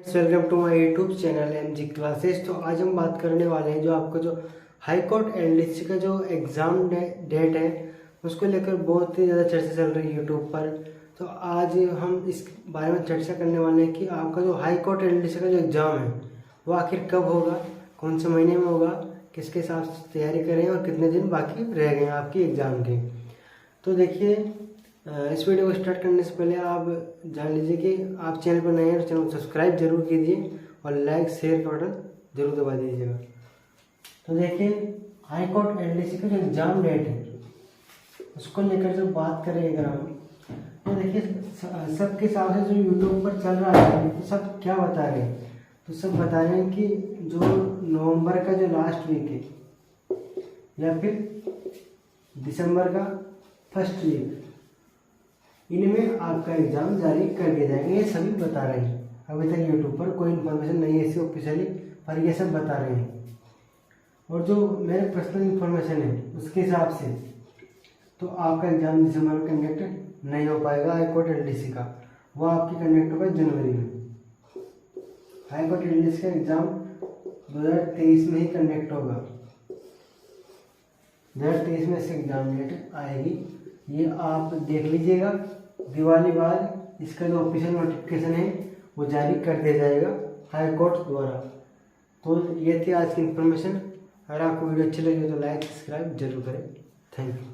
Welcome to my YouTube channel MG classes. तो आज हम बात करने वाले हैं जो आपका जो हाई कोर्ट एलडीसी का जो एग्ज़ाम डेट है उसको लेकर बहुत ही ज़्यादा चर्चा चल रही है यूट्यूब पर। तो आज हम इस बारे में चर्चा करने वाले हैं कि आपका जो हाई कोर्ट एलडीसी का जो एग्ज़ाम है वो आखिर कब होगा, कौन से महीने में होगा, किसके हिसाब से तैयारी करें और कितने दिन बाकी रह गए आपकी एग्ज़ाम के। तो देखिए, इस वीडियो को स्टार्ट करने से पहले आप जान लीजिए कि आप चैनल पर नए हैं तो चैनल को सब्सक्राइब जरूर कीजिए और लाइक शेयर का बटन जरूर दबा दीजिएगा। तो देखिए, हाई कोर्ट एलडीसी का जो एग्ज़ाम डेट है उसको लेकर जो बात करें अगर हम, तो देखिए सबके हिसाब से जो यूट्यूब पर चल रहा है तो सब क्या बता रहे हैं, तो सब बता रहे हैं कि जो नवंबर का जो लास्ट वीक है या फिर दिसंबर का फर्स्ट वीक, इनमें आपका एग्ज़ाम जारी कर दिया जाएगा। ये सभी बता रहे हैं। अभी तक यूट्यूब पर कोई इन्फॉर्मेशन नहीं है ऐसी ऑफिशियली, पर ये सब बता रहे हैं। और जो मेरे पर्सनल इन्फॉर्मेशन है उसके हिसाब से तो आपका एग्ज़ाम दिसंबर में कंडक्ट नहीं हो पाएगा हाई कोर्ट एलडीसी का, वो आपकी कंडक्ट होगा जनवरी में। हाई कोर्ट एलडीसी का एग्ज़ाम 2023 में ही कंडक्ट होगा। 2023 में इसका एग्ज़ाम डेट आएगी, ये आप देख लीजिएगा। दिवाली बाद इसका जो ऑफिशियल नोटिफिकेशन है वो जारी कर दिया जाएगा हाई कोर्ट द्वारा। तो ये थी आज की इन्फॉर्मेशन। अगर आपको वीडियो अच्छी लगी तो लाइक सब्सक्राइब जरूर करें। Thank you.